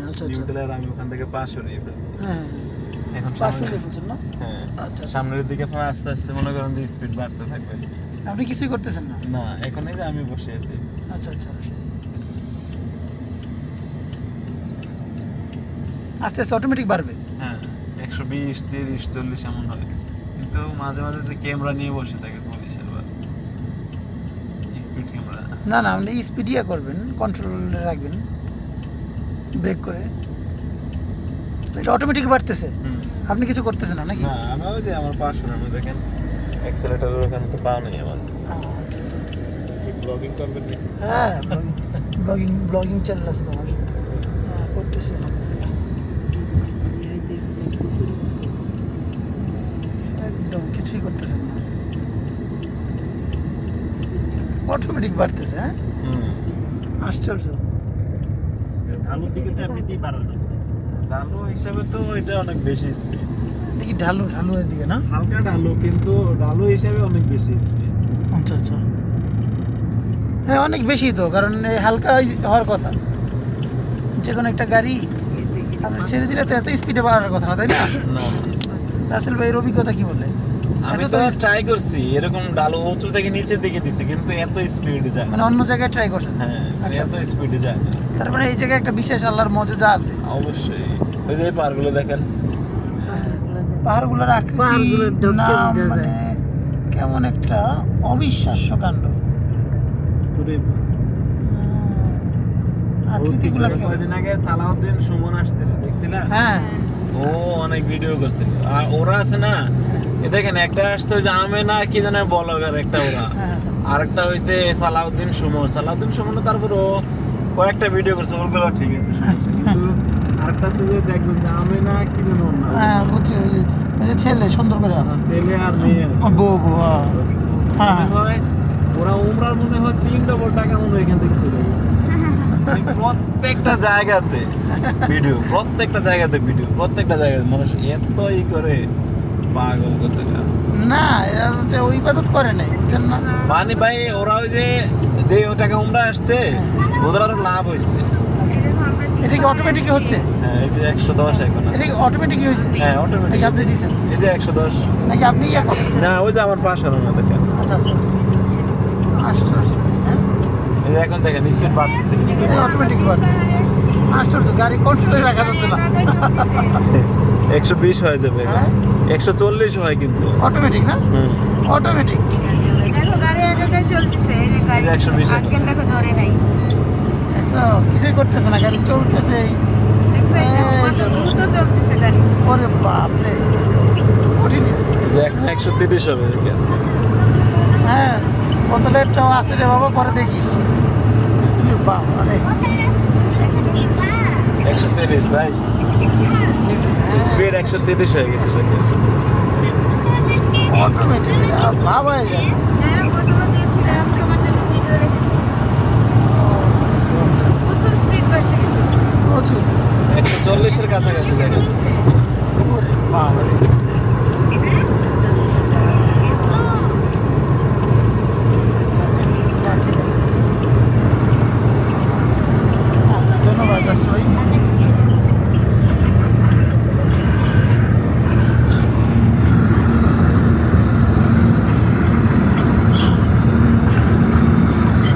আচ্ছা আচ্ছা নিউট্রাল আমি ওখান থেকে পাশ সরিয়ে ফেলছি। হ্যাঁ এখন পাশ সরিয়ে ফেলছেন না? হ্যাঁ আচ্ছা আচ্ছা। সামনের দিকে আপনার আস্তে আস্তে মনে করেন যে স্পিড বাড়তে থাকবে। আপনি কিছুই করতেছেন না? না এখন এই যে আমি বসে আছি। আচ্ছা আচ্ছা। আস্তে আস্তে অটোমেটিক বাড়বে? হ্যাঁ 120 30 40 এমন হয়, কিন্তু মাঝে মাঝে যে ক্যামেরা নিয়ে বসে থাকে পুলিশের বা স্পিড ক্যামেরা। না না, আপনি স্পিড ইয়ে করবেন, কন্ট্রোলে রাখবেন ব্রেক করে। এটা অটোমেটিক বাড়তেছে, আপনি কিছু করতেছেন না নাকি? না আমি ওই যে আমার পাশ সরানো দেখেন অ্যাক্সেলেরেটর ওখানে তো পাও নেই আমার। আচ্ছা আচ্ছা আচ্ছা। ব্লগিং করবেন নাকি? হ্যাঁ ব্লগিং চ্যানেল আছে তোমার? হ্যাঁ করতেছে একদম কিছুই করতেছেন না, অটোমেটিক বাড়তেছে। হ্যাঁ আশ্চর্য। ঢালুর দিকে তো এমনিতেই বাড়ানো, ঢালু হিসাবে তো এটা অনেক বেশি স্পিড। এটা কি ঢালু এর দিকে না? হালকা ঢালু, কিন্তু ঢালু হিসাবে অনেক বেশি স্পিড। আচ্ছা আচ্ছা। হ্যাঁ অনেক বেশি তো, কারণ এই হালকা হওয়ার কথা। যে কোনো একটা গাড়ি আপনি ছেড়ে দিলে তো এত স্পিডে বাড়ার কথা না, তাই না? না রাসেল ভাইয়ের অভিজ্ঞতা কি বলে? আমি তো ট্রাই করছি এরকম ঢালু উঁচু থেকে নিচের দিকে দিছি, কিন্তু এত স্পিড যায় না। মানে অন্য জায়গায় ট্রাই করছেন? হ্যাঁ আচ্ছা এত স্পিডে যায় না। তারপরে এই জায়গায় একটা বিশেষ আল্লাহর মজা আছে। অবশ্যই ওই যে পাহাড়গুলো দেখেন, পাহাড়গুলোর আকৃতি নাম মানে কেমন একটা অবিশ্বাস্য কাণ্ড। আকৃতিগুলো কয়েকদিন আগে সালাউদ্দিন সুমন আসছিল, দেখছিলা? হ্যাঁ ও অনেক ভিডিও করছিল। আর ওরা আছে না, এ দেখেন একটা আসতো যে আমেনা কি যেন ব্লগার একটা, ওরা আরেকটা হইছে সালাউদ্দিন সুমন তারপর ও কয়েকটা ভিডিও করছে, ওগুলো ঠিক আছে, কিন্তু আরেকটা আছে যে দেখবেন যে আমেনা কি যেন ওর নাম। হ্যাঁ বুঝছি, ওই যে ছেলে সুন্দর করে ছেলে আর মেয়ে বউ হ্যাঁ হয়, ওরা উমরার মনে হয় 3 ডবল টাকা মনে হয় এখান থেকে তুলে গেছে। প্রত্যেকটা জায়গাতে ভিডিও, প্রত্যেকটা জায়গাতে মানুষ এতই করে পাগল করতে যায়। না, এরা হচ্ছে ওই ইবাদত করে নাই, বুঝছেন না? মানে ভাই ওরা ওই যে টাকা উমরা আসছে ওদের আরো লাভ হয়েছে। এটা কি অটোমেটিক হচ্ছে? হ্যাঁ এই যে 110 এখন এটা কি অটোমেটিক হয়েছে? হ্যাঁ অটোমেটিক আপনি দিয়েছেন এই যে 110 নাকি আপনি ইয়ে করছেন? না ওই যে আমার পাশে না দেখেন। আচ্ছা আচ্ছা আশ্চর্য। এই যে এখন দেখেন স্পিড বাড়তেছে, কিন্তু অটোমেটিক বাড়তেছে। আশ্চর্য, গাড়ি কন্ট্রোলে রাখা যাচ্ছে না। 120 হয়ে যাবে, 140 হয় কিন্তু অটোমেটিক না? অটোমেটিক। দেখো গাড়ি আগে চলতেছে, এই যে গাড়ি 120 আঙ্কেল দেখো ধরে নাই, আচ্ছা কিছুই করতেছে না, গাড়ি চলতেছে। দ্রুত চলতেছে গাড়ি। ওরে বাপরে, কঠিন স্পিড। যে এখন 130 হবে দেখেন। হ্যাঁ বোতলেরটাও আছে রে বাবা, পরে দেখিস। বাবা রে 130 ভাই, স্পিড 130 হয়ে গেছে দেখেন। অটোমেটিক ভাবাই যায় না। হ্যাঁ প্রথমে দিয়েছিলাম তোমার জন্য ভিডিও রেখে